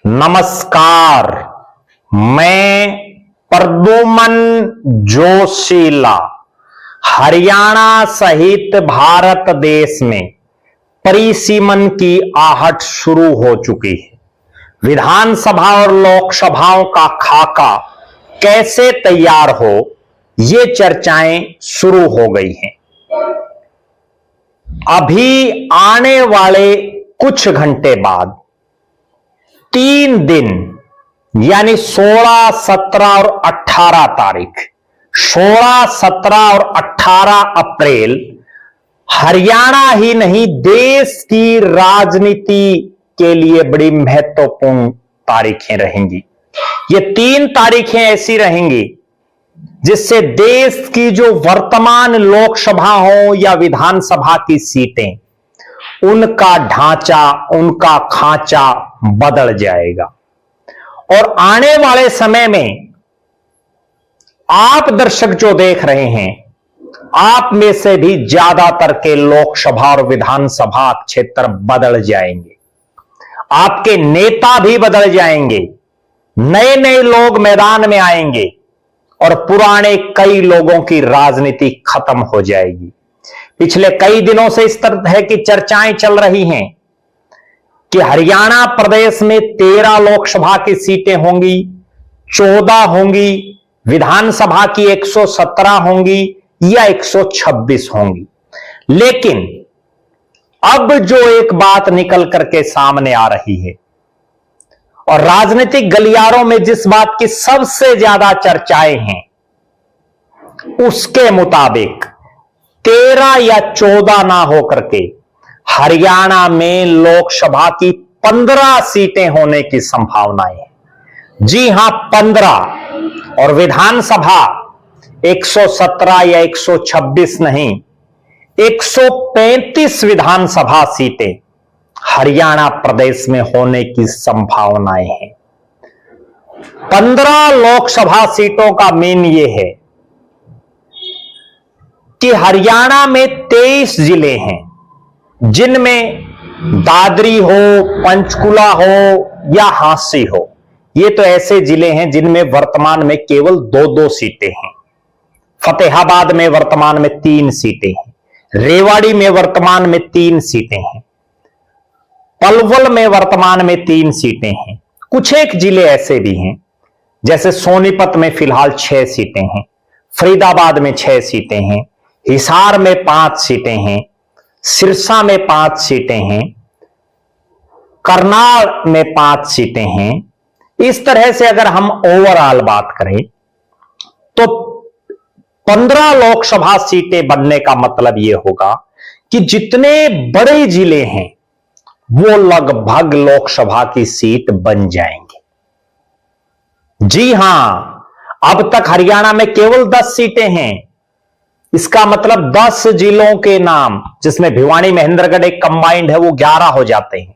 नमस्कार। मैं प्रद्युमन जोशीला हरियाणा सहित भारत देश में परिसीमन की आहट शुरू हो चुकी है। विधानसभा और लोकसभाओं का खाका कैसे तैयार हो, ये चर्चाएं शुरू हो गई हैं। अभी आने वाले कुछ घंटे बाद 3 दिन यानी 16, 17 और 18 तारीख 16, 17 और 18 अप्रैल हरियाणा ही नहीं देश की राजनीति के लिए बड़ी महत्वपूर्ण तारीखें रहेंगी। ये 3 तारीखें ऐसी रहेंगी जिससे देश की जो वर्तमान लोकसभा हो या विधानसभा की सीटें, उनका ढांचा, उनका खांचा बदल जाएगा। और आने वाले समय में आप दर्शक जो देख रहे हैं, आप में से भी ज्यादातर के लोकसभा और विधानसभा क्षेत्र बदल जाएंगे। आपके नेता भी बदल जाएंगे, नए नए लोग मैदान में आएंगे और पुराने कई लोगों की राजनीति खत्म हो जाएगी। पिछले कई दिनों से इस तरह की चर्चाएं चल रही हैं कि हरियाणा प्रदेश में 13 लोकसभा की सीटें होंगी, 14 होंगी, विधानसभा की 117 होंगी या 126 होंगी। लेकिन अब जो एक बात निकल करके सामने आ रही है और राजनीतिक गलियारों में जिस बात की सबसे ज्यादा चर्चाएं हैं, उसके मुताबिक 13 या 14 ना होकर के हरियाणा में लोकसभा की 15 सीटें होने की संभावनाएं है। जी हां, 15। और विधानसभा 117 या 126 नहीं, 135 विधानसभा सीटें हरियाणा प्रदेश में होने की संभावनाएं हैं। 15 लोकसभा सीटों का मीन यह है कि हरियाणा में 23 जिले हैं जिनमें दादरी हो, पंचकुला हो या हांसी हो। ये तो ऐसे जिले हैं जिनमें वर्तमान में केवल 2-2 सीटें हैं। फतेहाबाद में वर्तमान में 3 सीटें हैं, रेवाड़ी में वर्तमान में 3 सीटें हैं, पलवल में वर्तमान में 3 सीटें हैं। कुछ एक जिले ऐसे भी हैं जैसे सोनीपत में फिलहाल 6 सीटें हैं, फरीदाबाद में 6 सीटें हैं, हिसार में 5 सीटें हैं, सिरसा में 5 सीटें हैं, करनाल में 5 सीटें हैं। इस तरह से अगर हम ओवरऑल बात करें तो 15 लोकसभा सीटें बनने का मतलब यह होगा कि जितने बड़े जिले हैं वो लगभग लोकसभा की सीट बन जाएंगे। जी हां, अब तक हरियाणा में केवल 10 सीटें हैं। इसका मतलब 10 जिलों के नाम, जिसमें भिवानी महेंद्रगढ़ एक कंबाइंड है, वो 11 हो जाते हैं।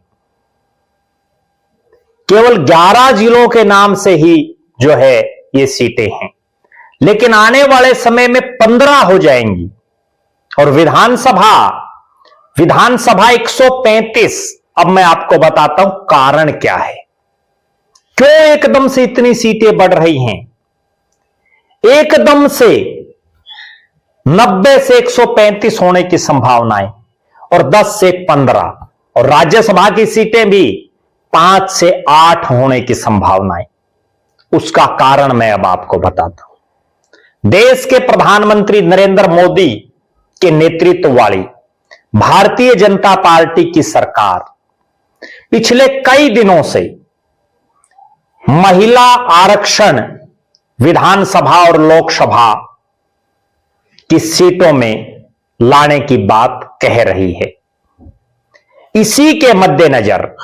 केवल 11 जिलों के नाम से ही जो है ये सीटें हैं, लेकिन आने वाले समय में 15 हो जाएंगी। और विधानसभा 135। अब मैं आपको बताता हूं कारण क्या है, क्यों एकदम से इतनी सीटें बढ़ रही हैं। एकदम से 90 से 135 होने की संभावनाएं और 10 से 15, और राज्यसभा की सीटें भी 5 से 8 होने की संभावनाएं। उसका कारण मैं अब आपको बताता हूं। देश के प्रधानमंत्री नरेंद्र मोदी के नेतृत्व वाली भारतीय जनता पार्टी की सरकार पिछले कई दिनों से महिला आरक्षण विधानसभा और लोकसभा की सीटों में लाने की बात कह रही है। इसी के मद्देनजर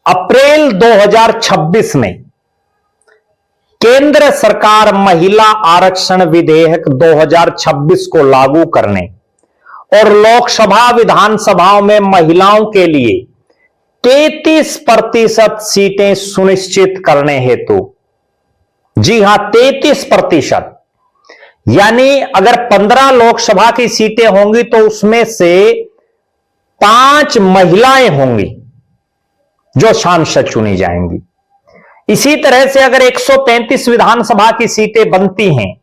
अप्रैल 2026 में केंद्र सरकार महिला आरक्षण विधेयक 2026 को लागू करने और लोकसभा विधानसभाओं में महिलाओं के लिए 33% सीटें सुनिश्चित करने हेतु, जी हां 33%, यानी अगर 15 लोकसभा की सीटें होंगी तो उसमें से 5 महिलाएं होंगी। जो सांसद चुनी जाएंगी। इसी तरह से अगर 135 विधानसभा की सीटें बनती हैं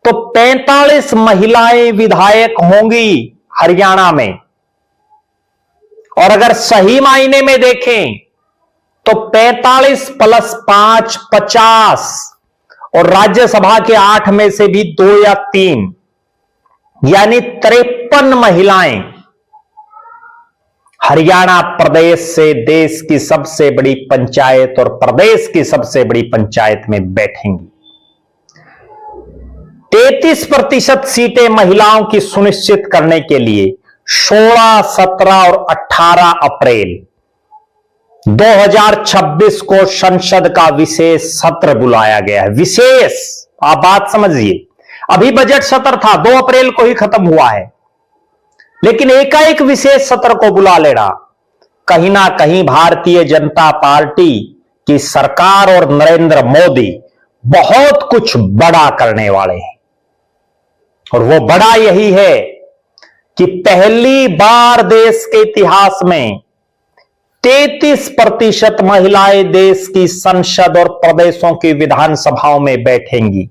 तो 45 महिलाएं विधायक होंगी हरियाणा में। और अगर सही मायने में देखें तो 45 + 5 50 और राज्यसभा के 8 में से भी 2 या 3 यानी 53 महिलाएं हरियाणा प्रदेश से देश की सबसे बड़ी पंचायत और प्रदेश की सबसे बड़ी पंचायत में बैठेंगी। 33% सीटें महिलाओं की सुनिश्चित करने के लिए 16, 17 और 18 अप्रैल 2026 को संसद का विशेष सत्र बुलाया गया है। विशेष, आप बात समझिए, अभी बजट सत्र था, 2 अप्रैल को ही खत्म हुआ है, लेकिन एकाएक विशेष सत्र को बुला लेना कहीं ना कहीं भारतीय जनता पार्टी की सरकार और नरेंद्र मोदी बहुत कुछ बड़ा करने वाले हैं। और वो बड़ा यही है कि पहली बार देश के इतिहास में 33% महिलाएं देश की संसद और प्रदेशों की विधानसभाओं में बैठेंगी।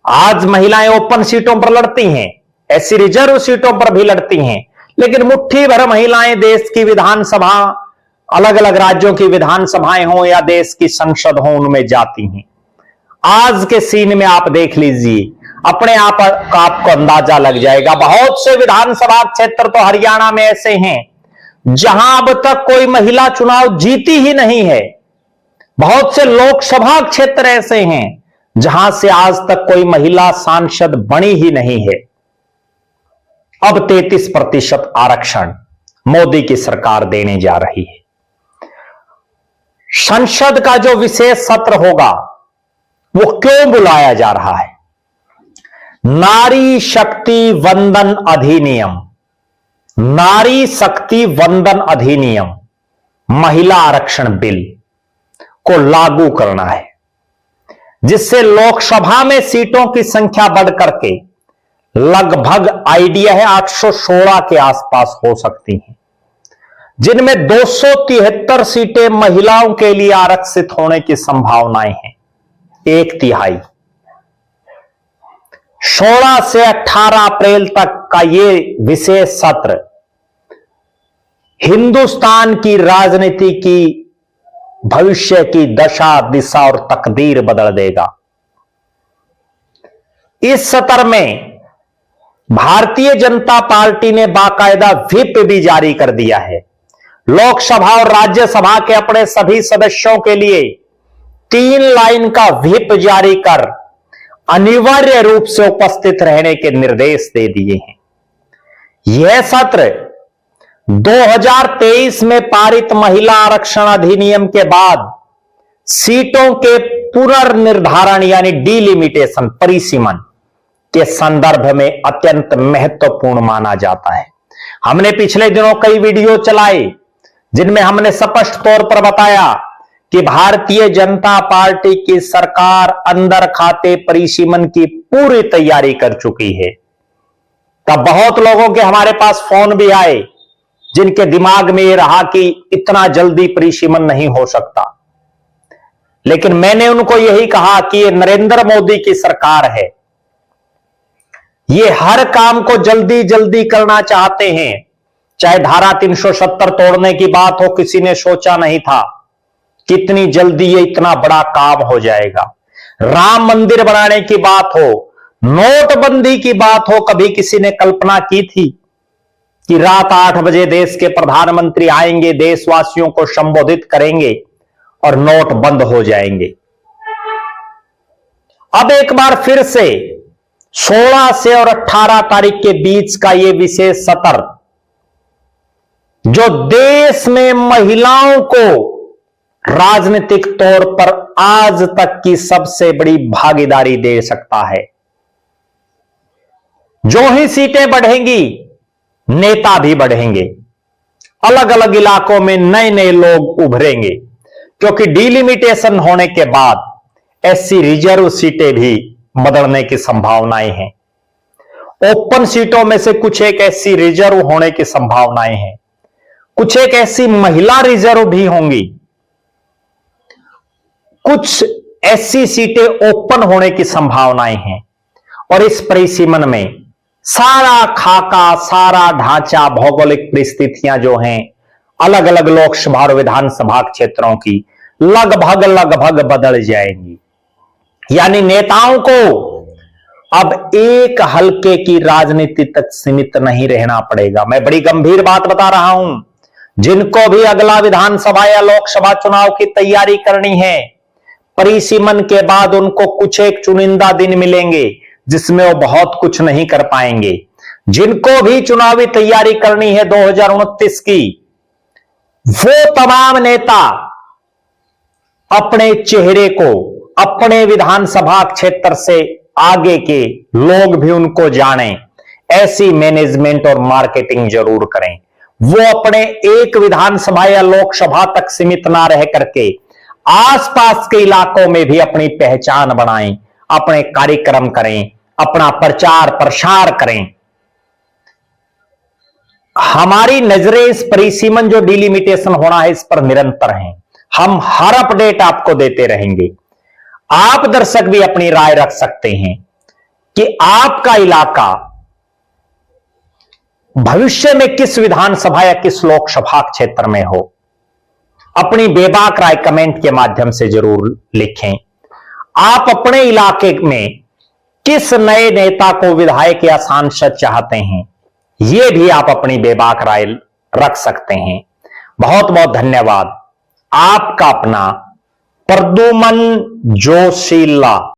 आज महिलाएं ओपन सीटों पर लड़ती हैं, एससी रिजर्व सीटों पर भी लड़ती हैं, लेकिन मुट्ठी भर महिलाएं देश की विधानसभा, अलग अलग राज्यों की विधानसभाएं हो या देश की संसद हो, उनमें जाती हैं। आज के सीन में आप देख लीजिए, अपने आप आपको अंदाजा लग जाएगा। बहुत से विधानसभा क्षेत्र तो हरियाणा में ऐसे हैं जहां अब तक कोई महिला चुनाव जीती ही नहीं है। बहुत से लोकसभा क्षेत्र ऐसे हैं जहां से आज तक कोई महिला सांसद बनी ही नहीं है। अब 33% आरक्षण मोदी की सरकार देने जा रही है। संसद का जो विशेष सत्र होगा वो क्यों बुलाया जा रहा है? नारी शक्ति वंदन अधिनियम, नारी शक्ति वंदन अधिनियम, महिला आरक्षण बिल को लागू करना है, जिससे लोकसभा में सीटों की संख्या बढ़कर के लगभग आइडिया है 816 के आसपास हो सकती हैं, जिनमें 273 सीटें महिलाओं के लिए आरक्षित होने की संभावनाएं हैं। 1/3। 16 से 18 अप्रैल तक का ये विशेष सत्र हिंदुस्तान की राजनीति की भविष्य की दशा, दिशा और तकदीर बदल देगा। इस सत्र में भारतीय जनता पार्टी ने बाकायदा व्हिप भी जारी कर दिया है। लोकसभा और राज्यसभा के अपने सभी सदस्यों के लिए 3 लाइन का व्हिप जारी कर अनिवार्य रूप से उपस्थित रहने के निर्देश दे दिए हैं। यह सत्र 2023 में पारित महिला आरक्षण अधिनियम के बाद सीटों के पुनर्निर्धारण यानी डिलिमिटेशन, परिसीमन के संदर्भ में अत्यंत महत्वपूर्ण माना जाता है। हमने पिछले दिनों कई वीडियो चलाए जिनमें हमने स्पष्ट तौर पर बताया कि भारतीय जनता पार्टी की सरकार अंदर खाते परिसीमन की पूरी तैयारी कर चुकी है। तब बहुत लोगों के हमारे पास फोन भी आए जिनके दिमाग में यह रहा कि इतना जल्दी परिसीमन नहीं हो सकता, लेकिन मैंने उनको यही कहा कि यह नरेंद्र मोदी की सरकार है, ये हर काम को जल्दी जल्दी करना चाहते हैं। चाहे धारा 370 तोड़ने की बात हो, किसी ने सोचा नहीं था कितनी जल्दी ये इतना बड़ा काम हो जाएगा। राम मंदिर बनाने की बात हो, नोटबंदी की बात हो, कभी किसी ने कल्पना की थी कि रात 8 बजे देश के प्रधानमंत्री आएंगे, देशवासियों को संबोधित करेंगे और नोट बंद हो जाएंगे। अब एक बार फिर से 16 से और 18 तारीख के बीच का यह विशेष सत्र जो देश में महिलाओं को राजनीतिक तौर पर आज तक की सबसे बड़ी भागीदारी दे सकता है। जो ही सीटें बढ़ेंगी, नेता भी बढ़ेंगे, अलग अलग इलाकों में नए नए लोग उभरेंगे, क्योंकि डिलिमिटेशन होने के बाद एससी रिजर्व सीटें भी बदलने की संभावनाएं हैं। ओपन सीटों में से कुछ एक एससी रिजर्व होने की संभावनाएं हैं। कुछ एक ऐसी महिला रिजर्व भी होंगी, कुछ ऐसी सीटें ओपन होने की संभावनाएं हैं। और इस परिसीमन में सारा खाका, सारा ढांचा, भौगोलिक परिस्थितियां जो हैं अलग अलग लोकसभा और विधानसभा क्षेत्रों की लगभग लगभग बदल जाएंगी। यानी नेताओं को अब एक हल्के की राजनीति तक सीमित नहीं रहना पड़ेगा। मैं बड़ी गंभीर बात बता रहा हूं। जिनको भी अगला विधानसभा या लोकसभा चुनाव की तैयारी करनी है, परिसीमन के बाद उनको कुछ एक चुनिंदा दिन मिलेंगे जिसमें वो बहुत कुछ नहीं कर पाएंगे। जिनको भी चुनावी तैयारी करनी है 2029 की, वो तमाम नेता अपने चेहरे को अपने विधानसभा क्षेत्र से आगे के लोग भी उनको जाने, ऐसी मैनेजमेंट और मार्केटिंग जरूर करें। वो अपने एक विधानसभा या लोकसभा तक सीमित ना रह करके आसपास के इलाकों में भी अपनी पहचान बनाएं, अपने कार्यक्रम करें, अपना प्रचार प्रसार करें। हमारी नजरें इस परिसीमन जो डिलिमिटेशन होना है इस पर निरंतर हैं। हम हर अपडेट आपको देते रहेंगे। आप दर्शक भी अपनी राय रख सकते हैं कि आपका इलाका भविष्य में किस विधानसभा या किस लोकसभा क्षेत्र में हो। अपनी बेबाक राय कमेंट के माध्यम से जरूर लिखें। आप अपने इलाके में किस नए नेता को विधायक या सांसद चाहते हैं, यह भी आप अपनी बेबाक राय रख सकते हैं। बहुत बहुत धन्यवाद। आपका अपना प्रद्युमन जोशीला।